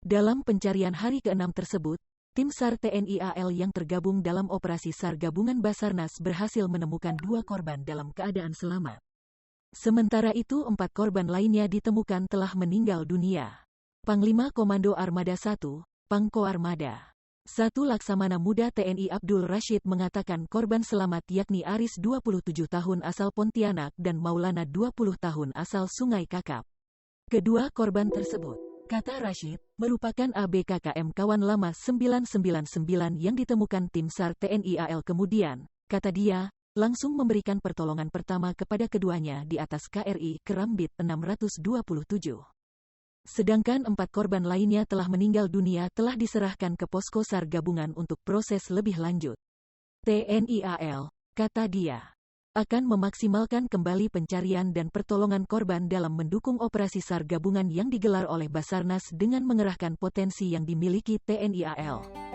Dalam pencarian hari ke-6 tersebut, tim SAR TNI AL yang tergabung dalam operasi SAR gabungan Basarnas berhasil menemukan 2 korban dalam keadaan selamat. Sementara itu 4 korban lainnya ditemukan telah meninggal dunia. Panglima Komando Armada 1, Pangko Armada 1 Laksamana Muda TNI Abdul Rashid mengatakan korban selamat yakni Aris 27 tahun asal Pontianak dan Maulana 20 tahun asal Sungai Kakap. Kedua korban tersebut, kata Rashid, merupakan ABKKM kawan lama 999 yang ditemukan tim SAR TNI AL kemudian, kata dia, langsung memberikan pertolongan pertama kepada keduanya di atas KRI Kerambit 627. Sedangkan 4 korban lainnya telah meninggal dunia telah diserahkan ke posko SAR gabungan untuk proses lebih lanjut. TNI AL, kata dia, akan memaksimalkan kembali pencarian dan pertolongan korban dalam mendukung operasi SAR gabungan yang digelar oleh Basarnas dengan mengerahkan potensi yang dimiliki TNI AL.